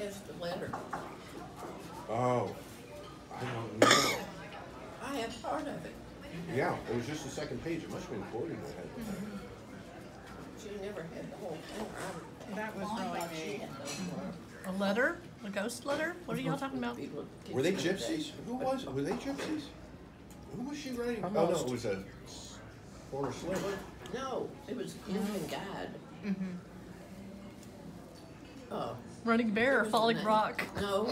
has the letter? Oh, I don't know. I have part of it. Yeah, it was just the second page. It must have been quoted that had the letter. She never had the whole thing. That was really neat. A letter? A ghost letter? What are y'all talking about? Were they gypsies? Who was it? Were they gypsies? Who was she writing? Oh, no, it was a former slave. No, it was Indian God. Running Bear or Falling Rock? No,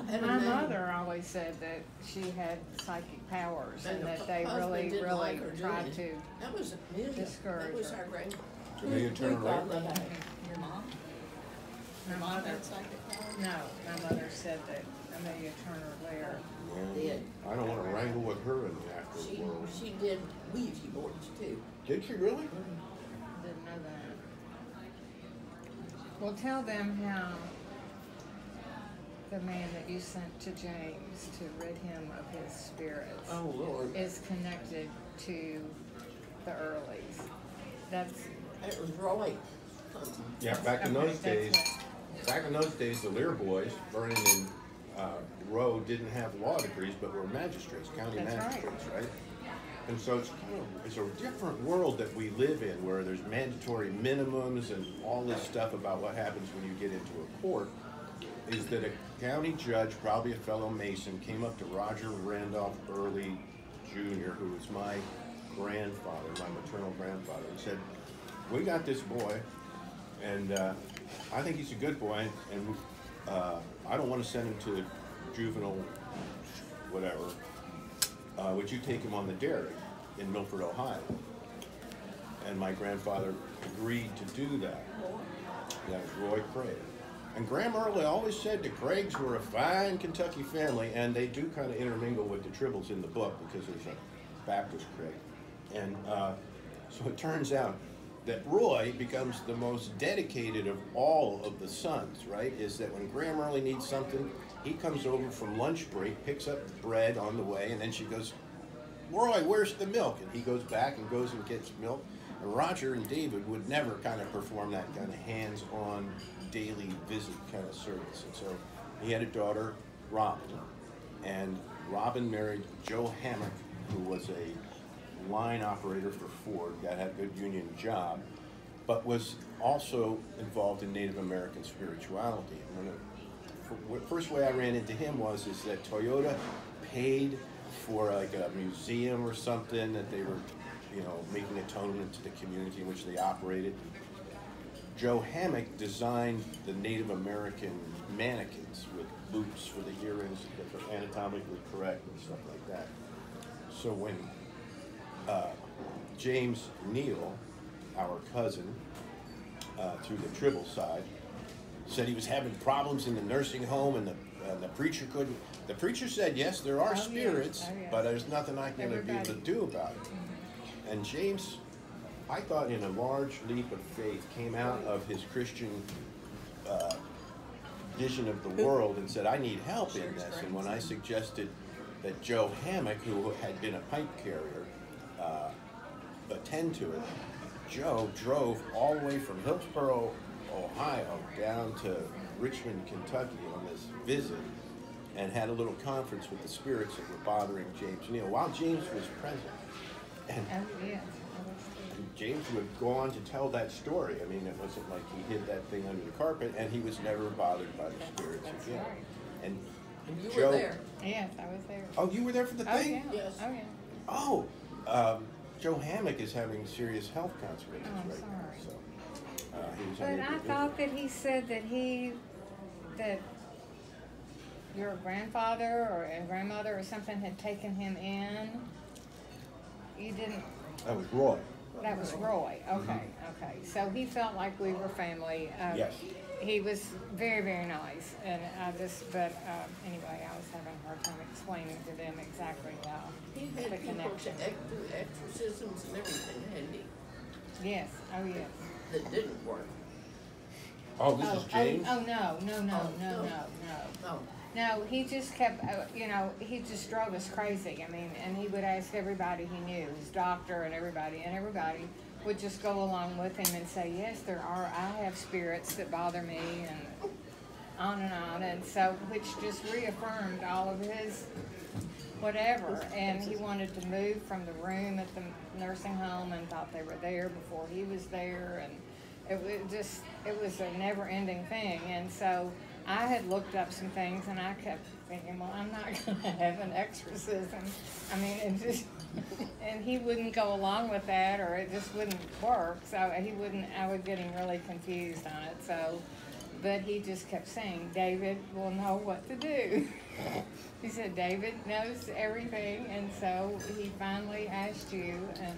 had a My name. mother always said that she had psychic powers and the that they husband really, didn't really like her doing tried it. to. That was Amelia. discourage That was her. our grand. Amelia Turner we thought Laird? that Your mom? My Your mom mother, had psychic powers? no, my mother said that Amelia Turner Laird. Yeah. I don't want to wrangle with her in the after world. she did Ouija boards too. Did she really? Didn't know that. Well, tell them how the man that you sent to James to rid him of his spirits Oh Lord, is connected to the Earlys. That's it was Roy. Yeah, back in okay, those that's days, the Lear boys, Vernon and Rowe, didn't have law degrees, but were magistrates, county That's right. magistrates, right? And so it's a different world that we live in, where there's mandatory minimums and all this stuff about what happens when you get into a court. Is that a county judge, probably a fellow Mason, came up to Roger Randolph Early Jr., who was my grandfather, my maternal grandfather, and said, "We got this boy, and I think he's a good boy, and I don't want to send him to juvenile whatever. Would you take him on the dairy in Milford, Ohio?" And my grandfather agreed to do that. That was Roy Craig. And Graham Early always said the Craigs were a fine Kentucky family, and they do kind of intermingle with the Tribbles in the book because there's a Baptist Craig. And so it turns out that Roy becomes the most dedicated of all of the sons, right? Is that when Graham Early needs something, he comes over from lunch break, picks up the bread on the way, and then she goes, "Roy, where's the milk?" And he goes back and goes and gets milk. And Roger and David would never kind of perform that kind of hands-on daily visit kind of service. And so he had a daughter, Robin, and Robin married Joe Hammock, who was a line operator for Ford, that had a good union job, but was also involved in Native American spirituality. And the first way I ran into him is that Toyota paid for like a museum or something that they were, making atonement to the community in which they operated. Joe Hammock designed the Native American mannequins with loops for the earrings that were anatomically correct and stuff like that. So when James Neal, our cousin, through the Tribble side, said he was having problems in the nursing home and the preacher couldn't. The preacher said, yes, there are spirits, but there's nothing I can be able to do about it. And James, I thought in a large leap of faith, came out of his Christian vision of the world and said, I need help in this. And when I suggested that Joe Hammock, who had been a pipe carrier, attend to it, Joe drove all the way from Hillsboro, Ohio, down to Richmond, Kentucky on this visit and had a little conference with the spirits that were bothering James Neal while James was present. And James would go on to tell that story. I mean, it wasn't like he hid that thing under the carpet, and he was never bothered by the spirits again. Right. And you Joe, were there. Yes, I was there. Oh, you were there for the Oh, thing? yeah. Yes. Oh, yeah. Oh, Joe Hammock is having serious health consequences Oh, I'm right now. sorry. So, he was But unable I to thought visit. that he said that your grandfather or a grandmother or something had taken him in. You didn't. That was Roy. That was Roy. Okay, okay. So he felt like we were family. Yes. He was very, very nice, and anyway, I was having a hard time explaining to them exactly He the had people connection. to do exorcisms and everything, hadn't he? Yes. Oh, yes. That didn't work. Oh, this is James? Oh, no. Oh. No, he just kept, he just drove us crazy. I mean, and he would ask everybody he knew, his doctor and everybody would just go along with him and say, yes, I have spirits that bother me, and on and on, and so, which just reaffirmed all of his whatever, and he wanted to move from the room at the nursing home and thought they were there before he was there, and it was a never-ending thing. And so I had looked up some things, and I kept thinking, well, I'm not going to have an exorcism. I mean, it just, and he wouldn't go along with that, or it just wouldn't work. So I was getting really confused on it. So, but he just kept saying, David will know what to do. He said, David knows everything, and so he finally asked you, and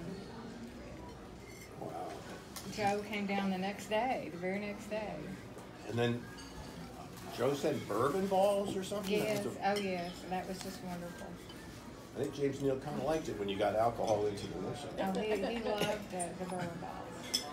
Wow. Joe came down the next day, the very next day. And then Joe said bourbon balls or something? Yes, That was yes, that was just wonderful. I think James Neal kind of liked it when you got alcohol into the nursing. Oh, he loved the bourbon balls.